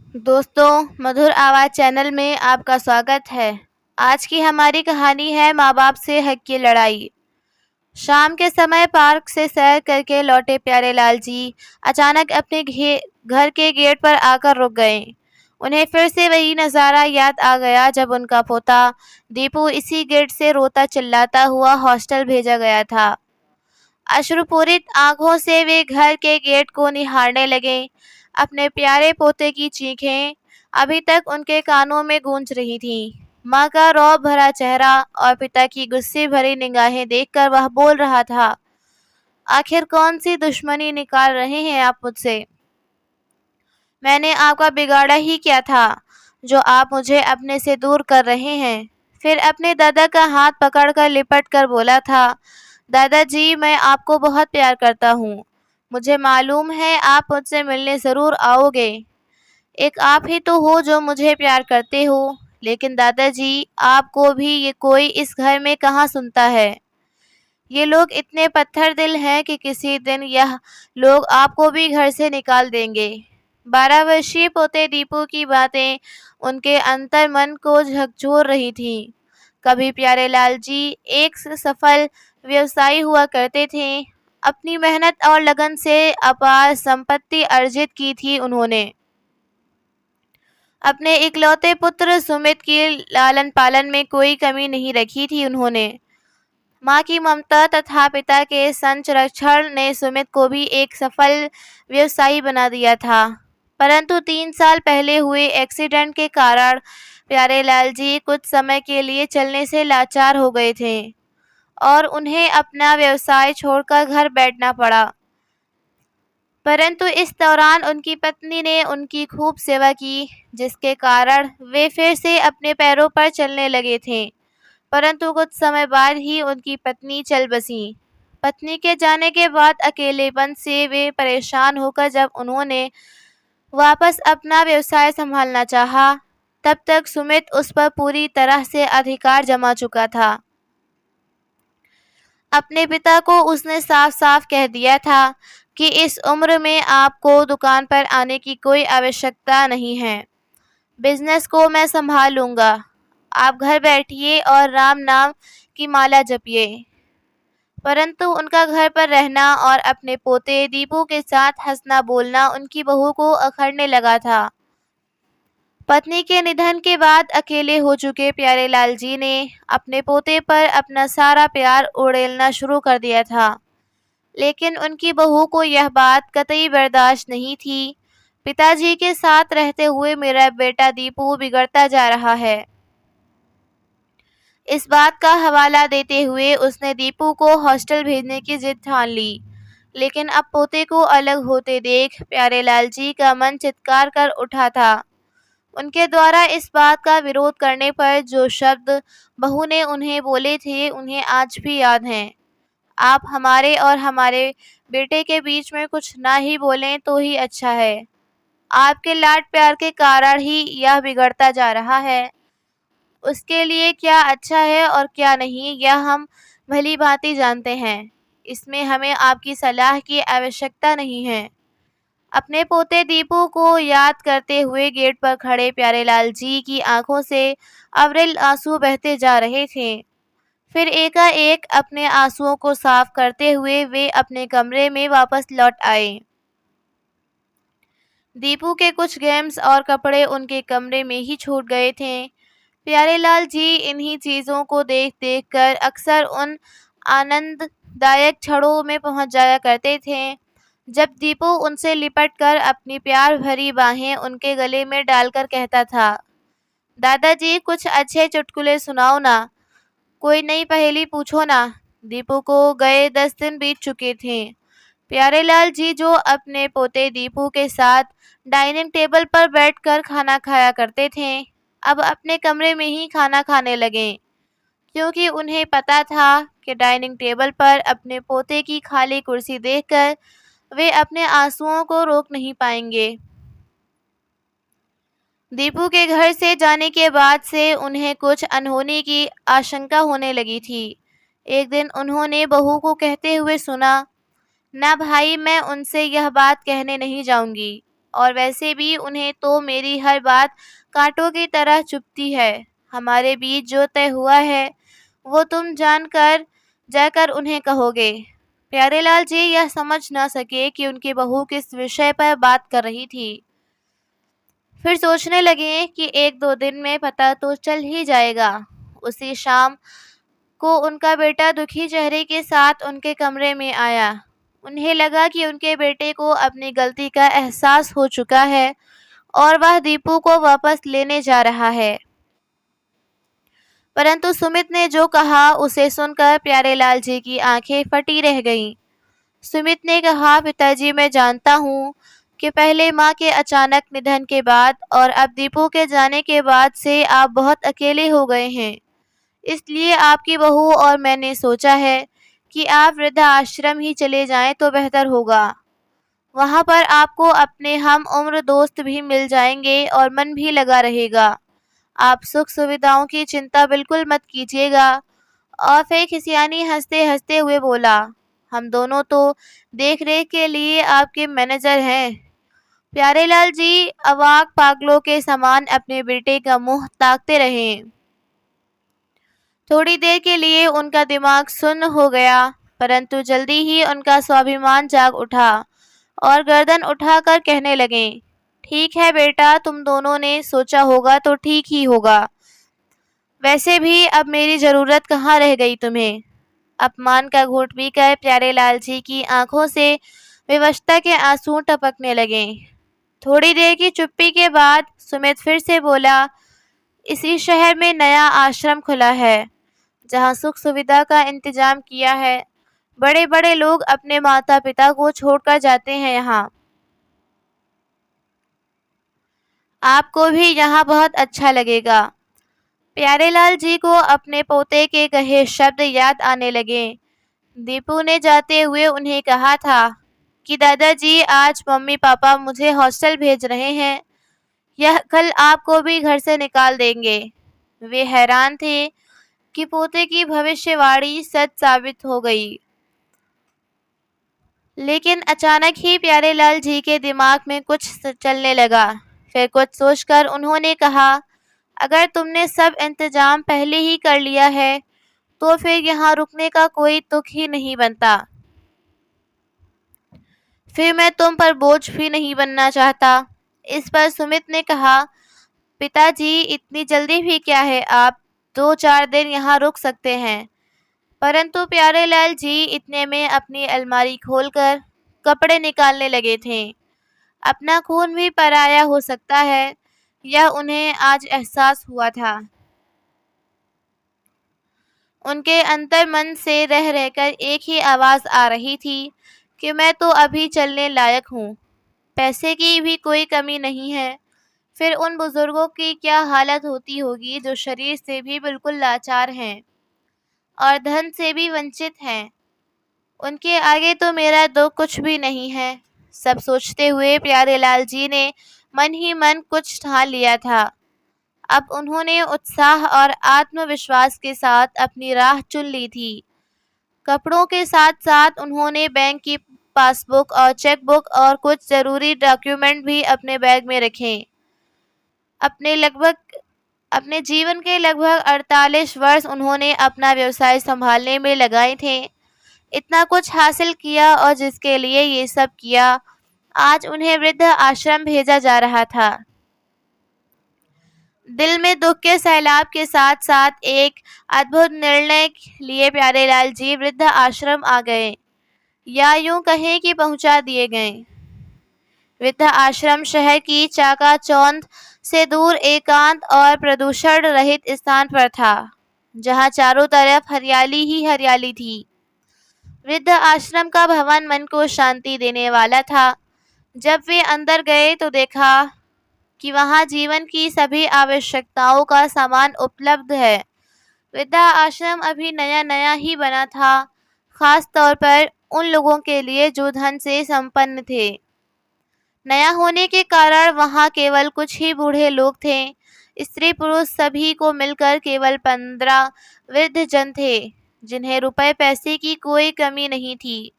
दोस्तों, मधुर आवाज़ चैनल में आपका स्वागत है। आज की हमारी कहानी है माँ बाप से हक की लड़ाई। शाम के समय पार्क से सैर करके लौटे प्यारेलाल जी अचानक अपने घर के गेट पर आकर रुक गए। उन्हें फिर से वही नज़ारा याद आ गया जब उनका पोता दीपू इसी गेट से रोता चिल्लाता हुआ हॉस्टल भेजा गया था। अश्रुपूरित आंखों से वे घर के गेट को निहारने लगे। अपने प्यारे पोते की चीखें अभी तक उनके कानों में गूंज रही थीं। माँ का रौब भरा चेहरा और पिता की गुस्से भरी निगाहें देखकर वह बोल रहा था, आखिर कौन सी दुश्मनी निकाल रहे हैं आप मुझसे? मैंने आपका बिगाड़ा ही क्या था जो आप मुझे अपने से दूर कर रहे हैं? फिर अपने दादा का हाथ पकड़कर लिपट कर बोला था, दादाजी, मैं आपको बहुत प्यार करता हूँ। मुझे मालूम है आप मुझसे मिलने ज़रूर आओगे। एक आप ही तो हो जो मुझे प्यार करते हो, लेकिन दादाजी, आपको भी ये कोई इस घर में कहाँ सुनता है। ये लोग इतने पत्थर दिल हैं कि किसी दिन यह लोग आपको भी घर से निकाल देंगे। 12 वर्षीय पोते दीपू की बातें उनके अंतर मन को झकझोर रही थीं। कभी प्यारेलाल जी एक सफल व्यवसायी हुआ करते थे। अपनी मेहनत और लगन से अपार संपत्ति अर्जित की थी उन्होंने। अपने इकलौते पुत्र सुमित की लालन पालन में कोई कमी नहीं रखी थी उन्होंने। माँ की ममता तथा पिता के संरक्षण ने सुमित को भी एक सफल व्यवसायी बना दिया था। परंतु 3 साल पहले हुए एक्सीडेंट के कारण प्यारेलाल जी कुछ समय के लिए चलने से लाचार हो गए थे और उन्हें अपना व्यवसाय छोड़कर घर बैठना पड़ा। परंतु इस दौरान उनकी पत्नी ने उनकी खूब सेवा की, जिसके कारण वे फिर से अपने पैरों पर चलने लगे थे। परंतु कुछ समय बाद ही उनकी पत्नी चल बसी। पत्नी के जाने के बाद अकेलेपन से वे परेशान होकर जब उन्होंने वापस अपना व्यवसाय संभालना चाहा, तब तक सुमित उस पर पूरी तरह से अधिकार जमा चुका था। अपने पिता को उसने साफ साफ कह दिया था कि इस उम्र में आपको दुकान पर आने की कोई आवश्यकता नहीं है। बिजनेस को मैं संभाल लूँगा। आप घर बैठिए और राम नाम की माला जपिए। परंतु उनका घर पर रहना और अपने पोते दीपू के साथ हंसना बोलना उनकी बहू को अखरने लगा था। पत्नी के निधन के बाद अकेले हो चुके प्यारेलाल जी ने अपने पोते पर अपना सारा प्यार उड़ेलना शुरू कर दिया था। लेकिन उनकी बहू को यह बात कतई बर्दाश्त नहीं थी। पिताजी के साथ रहते हुए मेरा बेटा दीपू बिगड़ता जा रहा है। इस बात का हवाला देते हुए उसने दीपू को हॉस्टल भेजने की जिद ठान ली। लेकिन अब पोते को अलग होते देख प्यारेलाल जी का मन चित्कार कर उठा था। उनके द्वारा इस बात का विरोध करने पर जो शब्द बहू ने उन्हें बोले थे, उन्हें आज भी याद हैं। आप हमारे और हमारे बेटे के बीच में कुछ ना ही बोलें तो ही अच्छा है। आपके लाड प्यार के कारण ही यह बिगड़ता जा रहा है। उसके लिए क्या अच्छा है और क्या नहीं, यह हम भली भांति जानते हैं। इसमें हमें आपकी सलाह की आवश्यकता नहीं है। अपने पोते दीपू को याद करते हुए गेट पर खड़े प्यारेलाल जी की आंखों से अविरल आंसू बहते जा रहे थे। फिर एकाएक अपने आंसुओं को साफ करते हुए वे अपने कमरे में वापस लौट आए। दीपू के कुछ गेम्स और कपड़े उनके कमरे में ही छूट गए थे। प्यारेलाल जी इन्हीं चीज़ों को देख देख कर अक्सर उन आनंददायक क्षणों में पहुंच जाया करते थे जब दीपू उनसे लिपटकर अपनी प्यार भरी बाहें उनके गले में डालकर कहता था, दादाजी, कुछ अच्छे चुटकुले सुनाओ ना, कोई नई पहेली पूछो ना। दीपू को गए 10 दिन बीत चुके थे। प्यारेलाल जी जो अपने पोते दीपू के साथ डाइनिंग टेबल पर बैठकर खाना खाया करते थे, अब अपने कमरे में ही खाना खाने लगे, क्योंकि उन्हें पता था कि डाइनिंग टेबल पर अपने पोते की खाली कुर्सी देखकर वे अपने आंसुओं को रोक नहीं पाएंगे। दीपू के घर से जाने के बाद से उन्हें कुछ अनहोनी की आशंका होने लगी थी। एक दिन उन्होंने बहू को कहते हुए सुना, ना भाई, मैं उनसे यह बात कहने नहीं जाऊंगी। और वैसे भी उन्हें तो मेरी हर बात कांटों की तरह चुभती है। हमारे बीच जो तय हुआ है वो तुम जाकर उन्हें कहोगे। प्यारेलाल जी यह समझ न सके कि उनकी बहू किस विषय पर बात कर रही थी। फिर सोचने लगे कि 1-2 दिन में पता तो चल ही जाएगा। उसी शाम को उनका बेटा दुखी चेहरे के साथ उनके कमरे में आया। उन्हें लगा कि उनके बेटे को अपनी गलती का एहसास हो चुका है और वह दीपू को वापस लेने जा रहा है। परंतु सुमित ने जो कहा उसे सुनकर प्यारेलाल जी की आंखें फटी रह गईं। सुमित ने कहा, पिताजी मैं जानता हूँ कि पहले माँ के अचानक निधन के बाद और अब दीपू के जाने के बाद से आप बहुत अकेले हो गए हैं। इसलिए आपकी बहू और मैंने सोचा है कि आप वृद्धाश्रम ही चले जाएं तो बेहतर होगा। वहाँ पर आपको अपने हम उम्र दोस्त भी मिल जाएंगे और मन भी लगा रहेगा। आप सुख सुविधाओं की चिंता बिल्कुल मत कीजिएगा। और फिर खिसियानी हंसते हंसते हुए बोला, हम दोनों तो देख रेख के लिए आपके मैनेजर हैं। प्यारेलाल जी अवाक पागलों के समान अपने बेटे का मुंह ताकते रहे। थोड़ी देर के लिए उनका दिमाग सुन्न हो गया, परंतु जल्दी ही उनका स्वाभिमान जाग उठा और गर्दन उठाकर कहने लगे, ठीक है बेटा, तुम दोनों ने सोचा होगा तो ठीक ही होगा। वैसे भी अब मेरी ज़रूरत कहाँ रह गई तुम्हें। अपमान का घूंट पीकर प्यारेलाल जी की आंखों से विवशता के आंसू टपकने लगे। थोड़ी देर की चुप्पी के बाद सुमित फिर से बोला, इसी शहर में नया आश्रम खुला है जहाँ सुख सुविधा का इंतजाम किया है। बड़े बड़े लोग अपने माता पिता को छोड़कर जाते हैं यहाँ। आपको भी यहाँ बहुत अच्छा लगेगा। प्यारेलाल जी को अपने पोते के कहे शब्द याद आने लगे। दीपू ने जाते हुए उन्हें कहा था कि दादाजी आज मम्मी पापा मुझे हॉस्टल भेज रहे हैं। यह कल आपको भी घर से निकाल देंगे। वे हैरान थे कि पोते की भविष्यवाणी सच साबित हो गई। लेकिन अचानक ही प्यारेलाल जी के दिमाग में कुछ चलने लगा। फिर कुछ सोचकर उन्होंने कहा, अगर तुमने सब इंतजाम पहले ही कर लिया है तो फिर यहाँ रुकने का कोई तुक ही नहीं बनता। फिर मैं तुम पर बोझ भी नहीं बनना चाहता। इस पर सुमित ने कहा, पिताजी इतनी जल्दी भी क्या है, आप 2-4 दिन यहाँ रुक सकते हैं। परंतु प्यारेलाल जी इतने में अपनी अलमारी खोलकर कपड़े निकालने लगे थे। अपना खून भी पराया हो सकता है, यह उन्हें आज एहसास हुआ था। उनके अंतर मन से रह रहकर एक ही आवाज़ आ रही थी कि मैं तो अभी चलने लायक हूँ। पैसे की भी कोई कमी नहीं है। फिर उन बुजुर्गों की क्या हालत होती होगी जो शरीर से भी बिल्कुल लाचार हैं और धन से भी वंचित हैं। उनके आगे तो मेरा दो कुछ भी नहीं है। सब सोचते हुए प्यारेलाल जी ने मन ही मन कुछ ठान लिया था। अब उन्होंने उत्साह और आत्मविश्वास के साथ अपनी राह चुन ली थी। कपड़ों के साथ साथ उन्होंने बैंक की पासबुक और चेकबुक और कुछ ज़रूरी डॉक्यूमेंट भी अपने बैग में रखे। अपने जीवन के लगभग 48 वर्ष उन्होंने अपना व्यवसाय संभालने में लगाए थे। इतना कुछ हासिल किया और जिसके लिए ये सब किया, आज उन्हें वृद्ध आश्रम भेजा जा रहा था। दिल में दुख के सैलाब के साथ साथ एक अद्भुत निर्णय लिए प्यारेलाल जी वृद्ध आश्रम आ गए, या यूं कहें कि पहुंचा दिए गए। वृद्ध आश्रम शहर की चाकाचौंध से दूर एकांत और प्रदूषण रहित स्थान पर था, जहां चारों तरफ हरियाली ही हरियाली थी। वृद्ध आश्रम का भवन मन को शांति देने वाला था। जब वे अंदर गए तो देखा कि वहां जीवन की सभी आवश्यकताओं का सामान उपलब्ध है। वृद्धा आश्रम अभी नया नया ही बना था, खास तौर पर उन लोगों के लिए जो धन से संपन्न थे। नया होने के कारण वहां केवल कुछ ही बूढ़े लोग थे। स्त्री पुरुष सभी को मिलकर केवल 15 वृद्ध जन थे, जिन्हें रुपए पैसे की कोई कमी नहीं थी।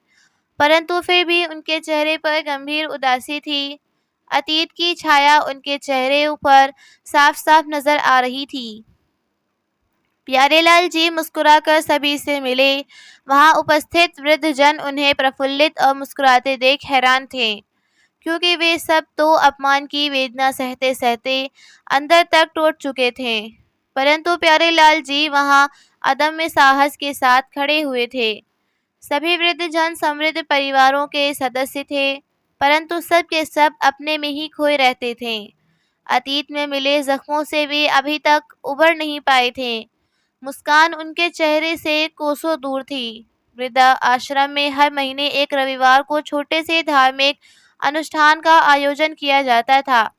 परंतु फिर भी उनके चेहरे पर गंभीर उदासी थी। अतीत की छाया उनके चेहरे पर साफ साफ नजर आ रही थी। प्यारेलाल जी मुस्कुराकर सभी से मिले। वहां उपस्थित वृद्धजन उन्हें प्रफुल्लित और मुस्कुराते देख हैरान थे, क्योंकि वे सब तो अपमान की वेदना सहते सहते अंदर तक टूट चुके थे। परंतु प्यारेलाल जी वहां अदम्य साहस के साथ खड़े हुए थे। सभी वृद्धजन समृद्ध परिवारों के सदस्य थे, परंतु सब के सब अपने में ही खोए रहते थे। अतीत में मिले जख्मों से वे अभी तक उबर नहीं पाए थे। मुस्कान उनके चेहरे से कोसों दूर थी। वृद्धा आश्रम में हर महीने एक रविवार को छोटे से धार्मिक अनुष्ठान का आयोजन किया जाता था।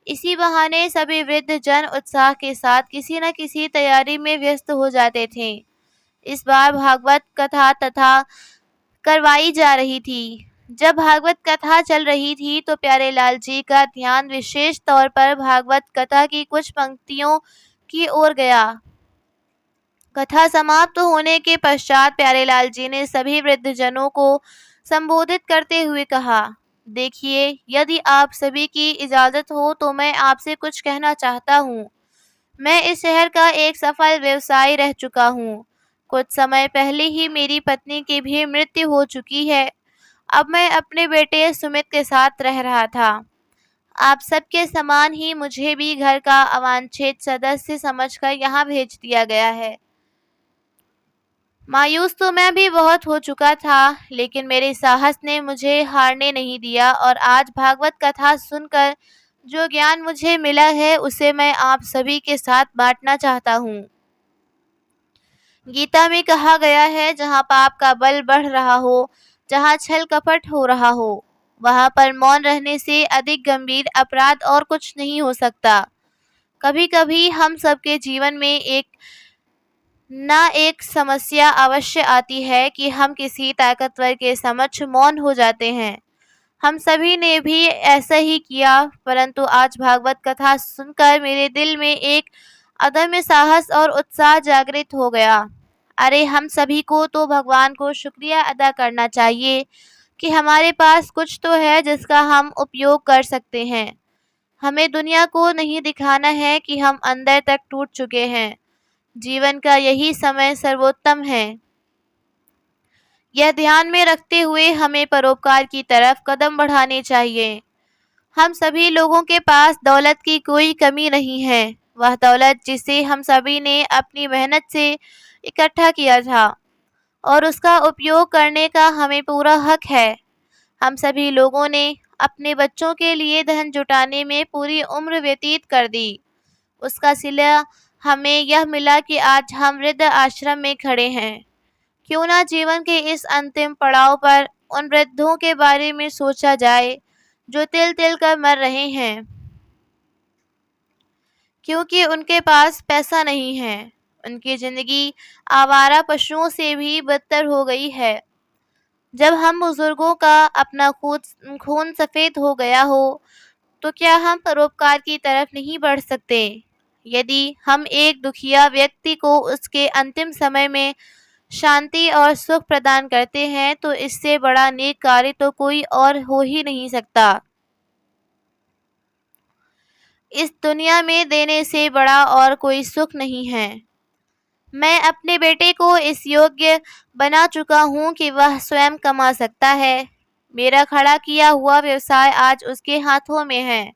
इसी बहाने सभी वृद्ध जन उत्साह के साथ किसी न किसी तैयारी में व्यस्त हो जाते थे। इस बार भागवत कथा तथा करवाई जा रही थी। जब भागवत कथा चल रही थी तो प्यारेलाल जी का ध्यान विशेष तौर पर भागवत कथा की कुछ पंक्तियों की ओर गया। कथा समाप्त होने के पश्चात प्यारेलाल जी ने सभी वृद्धजनों को संबोधित करते हुए कहा, देखिए, यदि आप सभी की इजाज़त हो तो मैं आपसे कुछ कहना चाहता हूँ। मैं इस शहर का एक सफल व्यवसायी रह चुका हूँ। कुछ समय पहले ही मेरी पत्नी की भी मृत्यु हो चुकी है। अब मैं अपने बेटे सुमित के साथ रह रहा था। आप सबके समान ही मुझे भी घर का अवांछित सदस्य समझकर यहाँ भेज दिया गया है। मायूस तो मैं भी बहुत हो चुका था, लेकिन मेरे साहस ने मुझे हारने नहीं दिया और आज भागवत कथा सुनकर जो ज्ञान मुझे मिला है उसे मैं आप सभी के साथ बांटना चाहता हूँ। गीता में कहा गया है, जहाँ पाप का बल बढ़ रहा हो, जहाँ छल कपट हो रहा हो, वहाँ पर मौन रहने से अधिक गंभीर अपराध और कुछ नहीं हो सकता। कभी कभी हम सबके जीवन में एक समस्या अवश्य आती है कि हम किसी ताकतवर के समक्ष मौन हो जाते हैं। हम सभी ने भी ऐसा ही किया, परंतु आज भागवत कथा सुनकर मेरे दिल में एक अदम्य साहस और उत्साह जागृत हो गया। अरे, हम सभी को तो भगवान को शुक्रिया अदा करना चाहिए कि हमारे पास कुछ तो है जिसका हम उपयोग कर सकते हैं। हमें दुनिया को नहीं दिखाना है कि हम अंदर तक टूट चुके हैं। जीवन का यही समय सर्वोत्तम है। यह ध्यान में रखते हुए हमें परोपकार की तरफ कदम बढ़ाने चाहिए। हम सभी लोगों के पास दौलत की कोई कमी नहीं है। वह दौलत जिसे हम सभी ने अपनी मेहनत से इकट्ठा किया था और उसका उपयोग करने का हमें पूरा हक है। हम सभी लोगों ने अपने बच्चों के लिए धन जुटाने में पूरी उम्र व्यतीत कर दी। उसका सिला हमें यह मिला कि आज हम वृद्ध आश्रम में खड़े हैं। क्यों ना जीवन के इस अंतिम पड़ाव पर उन वृद्धों के बारे में सोचा जाए जो तिल तिल कर मर रहे हैं, क्योंकि उनके पास पैसा नहीं है। उनकी जिंदगी आवारा पशुओं से भी बदतर हो गई है। जब हम बुजुर्गों का अपना खून सफेद हो गया हो तो क्या हम परोपकार की तरफ नहीं बढ़ सकते? यदि हम एक दुखिया व्यक्ति को उसके अंतिम समय में शांति और सुख प्रदान करते हैं तो इससे बड़ा नेक कार्य तो कोई और हो ही नहीं सकता। इस दुनिया में देने से बड़ा और कोई सुख नहीं है। मैं अपने बेटे को इस योग्य बना चुका हूँ कि वह स्वयं कमा सकता है। मेरा खड़ा किया हुआ व्यवसाय आज उसके हाथों में है,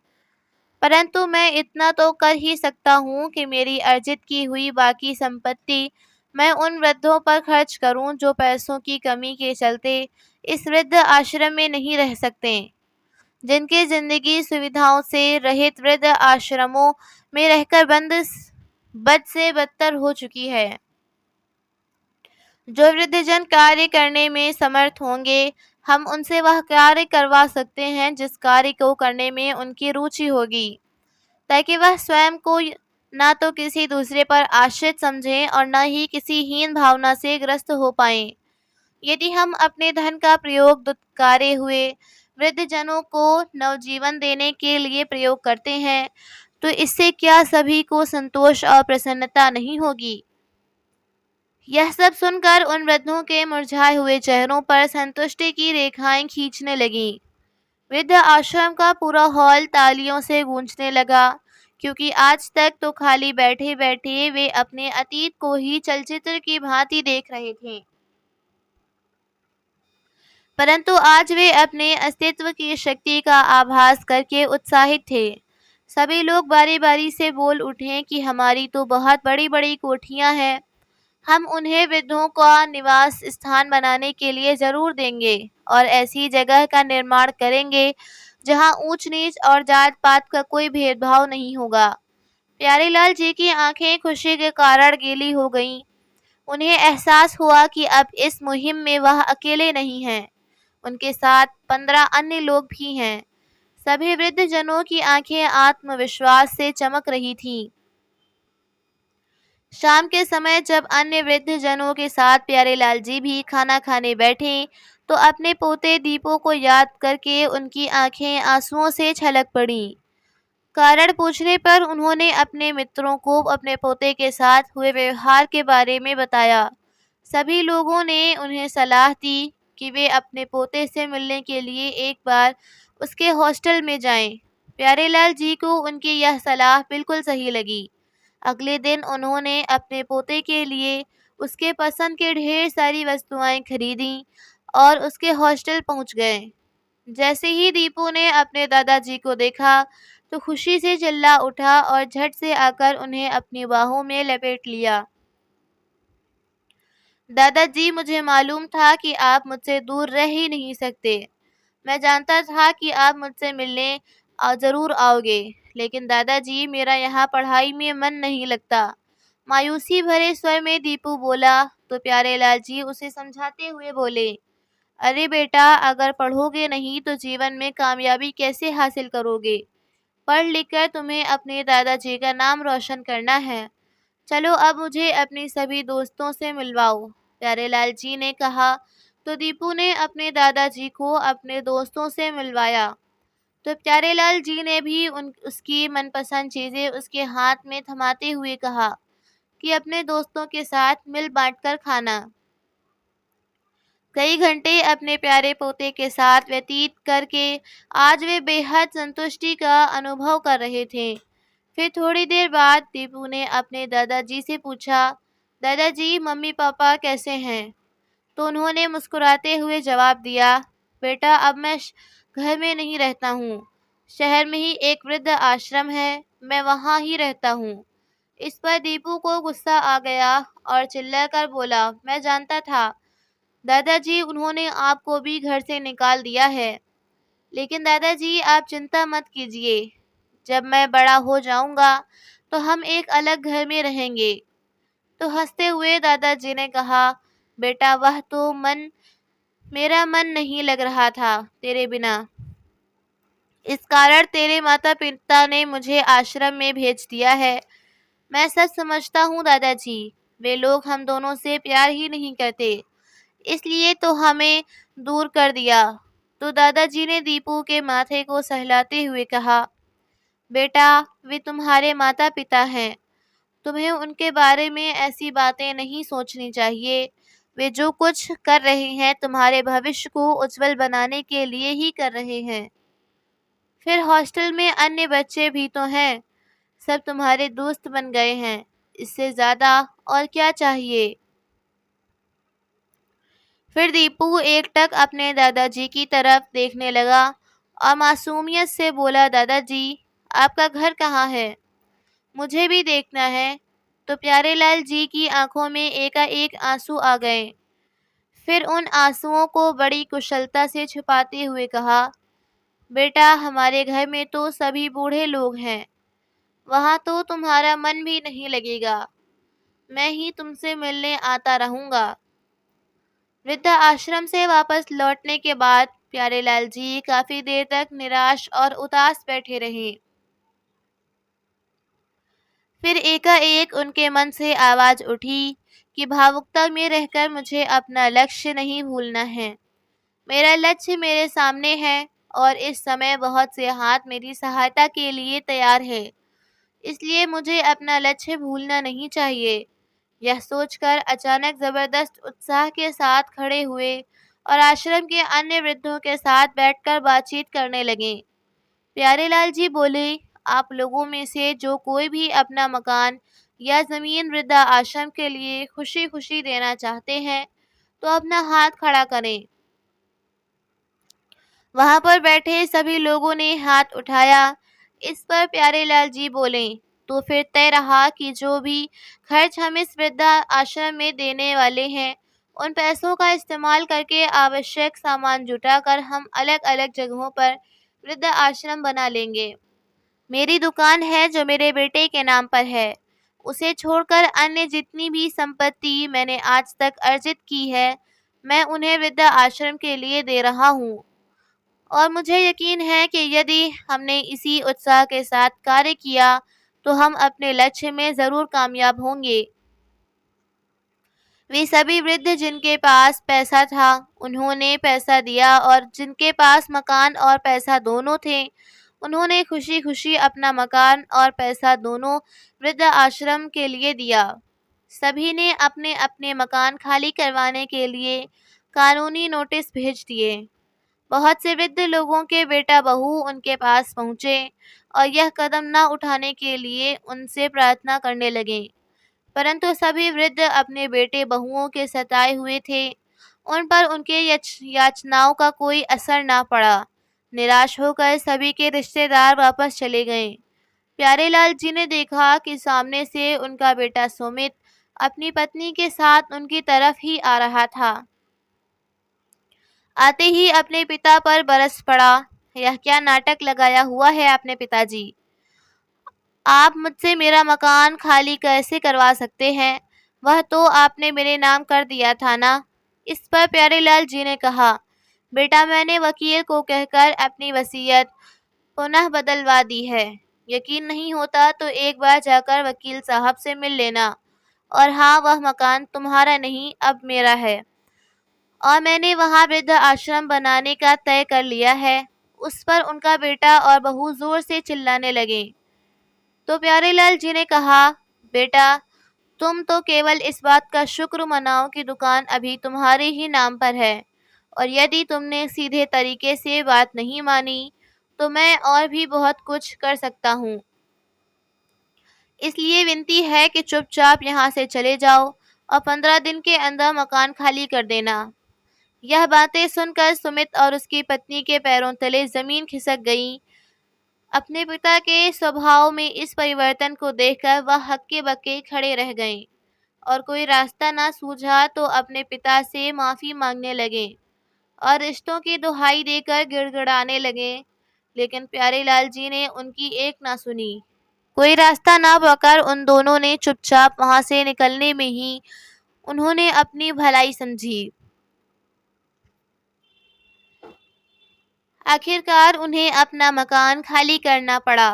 परंतु मैं इतना तो कर ही सकता हूँ कि मेरी अर्जित की हुई बाकी संपत्ति मैं उन वृद्धों पर खर्च करूँ जो पैसों की कमी के चलते इस वृद्ध आश्रम में नहीं रह सकते, जिनकी जिंदगी सुविधाओं से रहित वृद्ध आश्रमों में रहकर बद से बदतर हो चुकी है। जो वृद्धजन कार्य करने में समर्थ होंगे, हम उनसे वह कार्य करवा सकते हैं जिस कार्य को करने में उनकी रुचि होगी, ताकि वह स्वयं को न तो किसी दूसरे पर आश्रित समझें और न ही किसी हीन भावना से ग्रस्त हो पाएं। यदि हम अपने धन का प्रयोग दुत्कारे हुए वृद्धजनों को नवजीवन देने के लिए प्रयोग करते हैं तो इससे क्या सभी को संतोष और प्रसन्नता नहीं होगी? यह सब सुनकर उन वृद्धों के मुरझाए हुए चेहरों पर संतुष्टि की रेखाएं खींचने लगीं। वृद्ध आश्रम का पूरा हॉल तालियों से गूंजने लगा, क्योंकि आज तक तो खाली बैठे बैठे वे अपने अतीत को ही चलचित्र की भांति देख रहे थे, परंतु आज वे अपने अस्तित्व की शक्ति का आभास करके उत्साहित थे। सभी लोग बारी बारी से बोल उठे कि हमारी तो बहुत बड़ी बड़ी कोठियां हैं, हम उन्हें वृद्धों का निवास स्थान बनाने के लिए जरूर देंगे और ऐसी जगह का निर्माण करेंगे जहां ऊंच नीच और जात पात का कोई भेदभाव नहीं होगा। प्यारेलाल जी की आंखें खुशी के कारण गीली हो गईं। उन्हें एहसास हुआ कि अब इस मुहिम में वह अकेले नहीं हैं, उनके साथ 15 अन्य लोग भी हैं। सभी वृद्ध जनों की आंखें आत्मविश्वास से चमक रही थीं। शाम के समय जब अन्य वृद्ध जनों के साथ प्यारेलाल जी भी खाना खाने बैठे, तो अपने पोते दीपू को याद करके उनकी आंखें आंसुओं से छलक पड़ीं। कारण पूछने पर उन्होंने अपने मित्रों को अपने पोते के साथ हुए व्यवहार के बारे में बताया। सभी लोगों ने उन्हें सलाह दी कि वे अपने पोते से मिलने के लिए एक बार उसके हॉस्टल में जाएं। प्यारेलाल जी को उनकी यह सलाह बिल्कुल सही लगी। अगले दिन उन्होंने अपने पोते के लिए उसके पसंद के ढेर सारी वस्तुएं खरीदी और उसके हॉस्टल पहुंच गए। जैसे ही दीपू ने अपने दादाजी को देखा तो खुशी से चिल्ला उठा और झट से आकर उन्हें अपनी बाहों में लपेट लिया। दादाजी, मुझे मालूम था कि आप मुझसे दूर रह ही नहीं सकते। मैं जानता था कि आप मुझसे मिलने ज़रूर आओगे, लेकिन दादाजी, मेरा यहाँ पढ़ाई में मन नहीं लगता। मायूसी भरे स्वर में दीपू बोला तो प्यारेलाल जी उसे समझाते हुए बोले, अरे बेटा, अगर पढ़ोगे नहीं तो जीवन में कामयाबी कैसे हासिल करोगे? पढ़ लिख कर तुम्हें अपने दादाजी का नाम रोशन करना है। चलो अब मुझे अपने सभी दोस्तों से मिलवाओ। प्यारेलाल जी ने कहा तो दीपू ने अपने दादाजी को अपने दोस्तों से मिलवाया। तो प्यारेलाल जी ने भी उसकी मनपसंद चीज़ें उसके हाथ में थमाते हुए कहा कि अपने दोस्तों के साथ मिल बांटकर खाना। कई घंटे अपने प्यारे पोते के साथ व्यतीत करके आज वे बेहद संतुष्टि का अनुभव कर रहे थे। फिर थोड़ी देर बाद दीपू ने अपने दादाजी से पूछा, दादाजी, मम्मी पापा कैसे हैं? तो उन्होंने मुस्कुराते हुए जवाब दिया, बेटा, अब मैं घर में नहीं रहता हूँ। शहर में ही एक वृद्ध आश्रम है, मैं वहाँ ही रहता हूँ। इस पर दीपू को गुस्सा आ गया और चिल्लाकर बोला, मैं जानता था दादाजी, उन्होंने आपको भी घर से निकाल दिया है। लेकिन दादाजी, आप चिंता मत कीजिए, जब मैं बड़ा हो जाऊंगा तो हम एक अलग घर में रहेंगे। तो हंसते हुए दादाजी ने कहा, बेटा, वह तो मेरा मन नहीं लग रहा था तेरे बिना। इस कारण तेरे माता पिता ने मुझे आश्रम में भेज दिया है। मैं सच समझता हूँ दादाजी, वे लोग हम दोनों से प्यार ही नहीं करते, इसलिए तो हमें दूर कर दिया। तो दादाजी ने दीपू के माथे को सहलाते हुए कहा, बेटा, वे तुम्हारे माता पिता हैं, तुम्हें उनके बारे में ऐसी बातें नहीं सोचनी चाहिए। वे जो कुछ कर रहे हैं तुम्हारे भविष्य को उज्जवल बनाने के लिए ही कर रहे हैं। फिर हॉस्टल में अन्य बच्चे भी तो हैं, सब तुम्हारे दोस्त बन गए हैं, इससे ज़्यादा और क्या चाहिए? फिर दीपू एकटक अपने दादाजी की तरफ देखने लगा और मासूमियत से बोला, दादाजी, आपका घर कहाँ है? मुझे भी देखना है। तो प्यारेलाल जी की आंखों में एकाएक आंसू आ गए। फिर उन आंसुओं को बड़ी कुशलता से छिपाते हुए कहा, बेटा, हमारे घर में तो सभी बूढ़े लोग हैं, वहाँ तो तुम्हारा मन भी नहीं लगेगा। मैं ही तुमसे मिलने आता रहूँगा। वृद्ध आश्रम से वापस लौटने के बाद प्यारेलाल जी काफी देर तक निराश और उदास बैठे रहे। फिर एकाएक उनके मन से आवाज उठी कि भावुकता में रहकर मुझे अपना लक्ष्य नहीं भूलना है। मेरा लक्ष्य मेरे सामने है और इस समय बहुत से हाथ मेरी सहायता के लिए तैयार है, इसलिए मुझे अपना लक्ष्य भूलना नहीं चाहिए। यह सोचकर अचानक जबरदस्त उत्साह के साथ खड़े हुए और आश्रम के अन्य वृद्धों के साथ बैठकर बातचीत करने लगे। प्यारेलाल जी बोले, आप लोगों में से जो कोई भी अपना मकान या ज़मीन वृद्धा आश्रम के लिए खुशी खुशी देना चाहते हैं तो अपना हाथ खड़ा करें। वहां पर बैठे सभी लोगों ने हाथ उठाया। इस पर प्यारेलाल जी बोले, तो फिर तय रहा कि जो भी खर्च हम इस वृद्धा आश्रम में देने वाले हैं, उन पैसों का इस्तेमाल करके आवश्यक सामान जुटाकर हम अलग अलग जगहों पर वृद्धा आश्रम बना लेंगे। मेरी दुकान है जो मेरे बेटे के नाम पर है, उसे छोड़कर अन्य जितनी भी संपत्ति मैंने आज तक अर्जित की है, मैं उन्हें वृद्धा आश्रम के लिए दे रहा हूँ। और मुझे यकीन है कि यदि हमने इसी उत्साह के साथ कार्य किया तो हम अपने लक्ष्य में ज़रूर कामयाब होंगे। वे सभी वृद्ध जिनके पास पैसा था उन्होंने पैसा दिया, और जिनके पास मकान और पैसा दोनों थे उन्होंने खुशी खुशी अपना मकान और पैसा दोनों वृद्ध आश्रम के लिए दिया। सभी ने अपने अपने मकान खाली करवाने के लिए कानूनी नोटिस भेज दिए। बहुत से वृद्ध लोगों के बेटा बहू उनके पास पहुँचे और यह कदम न उठाने के लिए उनसे प्रार्थना करने लगे, परंतु सभी वृद्ध अपने बेटे बहुओं के सताए हुए थे। उन पर उनके याचनाओं का कोई असर न पड़ा। निराश होकर सभी के रिश्तेदार वापस चले गए। प्यारेलाल जी ने देखा कि सामने से उनका बेटा सुमित अपनी पत्नी के साथ उनकी तरफ ही आ रहा था। आते ही अपने पिता पर बरस पड़ा। यह क्या नाटक लगाया हुआ है आपने पिताजी? आप मुझसे मेरा मकान खाली कैसे करवा सकते हैं? वह तो आपने मेरे नाम कर दिया था ना। इस पर प्यारेलाल जी ने कहा, बेटा मैंने वकील को कहकर अपनी वसीयत पुनः बदलवा दी है। यकीन नहीं होता तो एक बार जाकर वकील साहब से मिल लेना। और हाँ, वह मकान तुम्हारा नहीं अब मेरा है, और मैंने वहाँ वृद्ध आश्रम बनाने का तय कर लिया है। उस पर उनका बेटा और बहू जोर से चिल्लाने लगे। तो प्यारेलाल जी ने कहा, बेटा तुम तो केवल इस बात का शुक्र मनाओ कि दुकान अभी तुम्हारे ही नाम पर है, और यदि तुमने सीधे तरीके से बात नहीं मानी तो मैं और भी बहुत कुछ कर सकता हूँ। इसलिए विनती है कि चुपचाप यहाँ से चले जाओ और 15 दिन के अंदर मकान खाली कर देना। यह बातें सुनकर सुमित और उसकी पत्नी के पैरों तले जमीन खिसक गई। अपने पिता के स्वभाव में इस परिवर्तन को देखकर वह हक्के बक्के खड़े रह गए और कोई रास्ता ना सूझा तो अपने पिता से माफ़ी मांगने लगे और रिश्तों की दुहाई देकर गिड़गिड़ाने लगे। लेकिन प्यारेलाल जी ने उनकी एक ना सुनी। कोई रास्ता ना पाकर उन दोनों ने चुपचाप वहां से निकलने में ही उन्होंने अपनी भलाई समझी। आखिरकार उन्हें अपना मकान खाली करना पड़ा।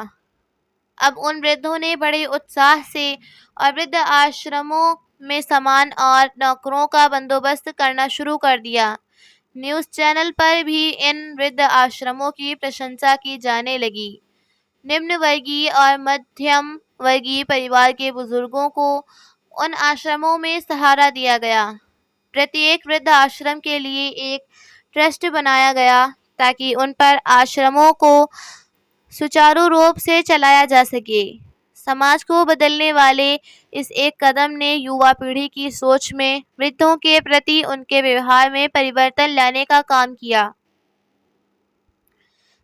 अब उन वृद्धों ने बड़े उत्साह से और वृद्ध आश्रमों में सामान और नौकरों का बंदोबस्त करना शुरू कर दिया। न्यूज़ चैनल पर भी इन वृद्ध आश्रमों की प्रशंसा की जाने लगी। निम्न वर्गीय और मध्यम वर्गीय परिवार के बुजुर्गों को उन आश्रमों में सहारा दिया गया। प्रत्येक वृद्ध आश्रम के लिए एक ट्रस्ट बनाया गया ताकि उन पर आश्रमों को सुचारू रूप से चलाया जा सके। समाज को बदलने वाले इस एक कदम ने युवा पीढ़ी की सोच में वृद्धों के प्रति उनके व्यवहार में परिवर्तन लाने का काम किया।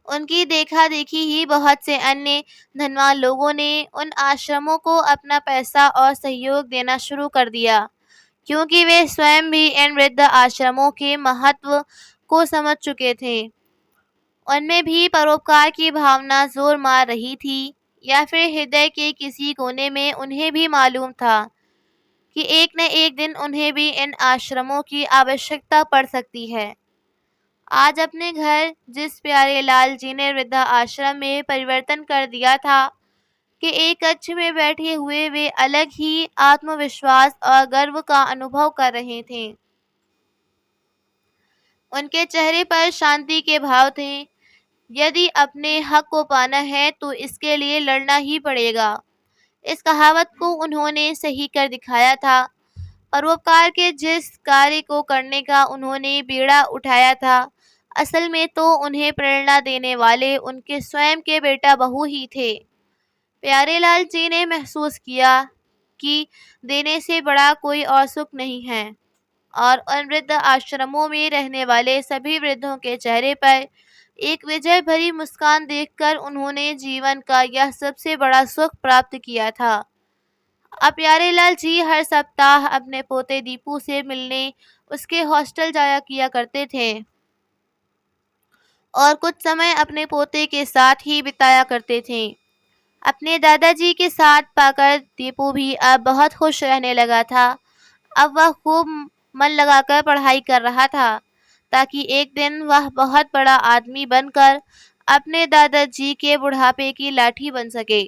उनकी देखा देखी ही बहुत से अन्य धनवान लोगों ने उन आश्रमों को अपना पैसा और सहयोग देना शुरू कर दिया, क्योंकि वे स्वयं भी इन वृद्ध आश्रमों के महत्व को समझ चुके थे। उनमें भी परोपकार की भावना जोर मार रही थी, या फिर हृदय के किसी कोने में उन्हें भी मालूम था कि एक न एक दिन उन्हें भी इन आश्रमों की आवश्यकता पड़ सकती है। आज अपने घर जिस प्यारेलाल जी ने वृद्धा आश्रम में परिवर्तन कर दिया था कि एक कक्ष में बैठे हुए वे अलग ही आत्मविश्वास और गर्व का अनुभव कर रहे थे। उनके चेहरे पर शांति के भाव थे। यदि अपने हक को पाना है तो इसके लिए लड़ना ही पड़ेगा। इस कहावत को उन्होंने सही कर दिखाया था। परोपकार के जिस कार्य को करने का उन्होंने बीड़ा उठाया था, असल में तो उन्हें प्रेरणा देने वाले उनके स्वयं के बेटा बहू ही थे। प्यारेलाल जी ने महसूस किया कि देने से बड़ा कोई और सुख नहीं है, और उन वृद्ध आश्रमों में रहने वाले सभी वृद्धों के चेहरे पर एक विजय भरी मुस्कान देखकर उन्होंने जीवन का यह सबसे बड़ा सुख प्राप्त किया था। अब प्यारेलाल जी हर सप्ताह अपने पोते दीपू से मिलने उसके हॉस्टल जाया किया करते थे और कुछ समय अपने पोते के साथ ही बिताया करते थे। अपने दादाजी के साथ पाकर दीपू भी अब बहुत खुश रहने लगा था। अब वह खूब मन लगाकर पढ़ाई कर रहा था, ताकि एक दिन वह बहुत बड़ा आदमी बनकर अपने दादाजी के बुढ़ापे की लाठी बन सके।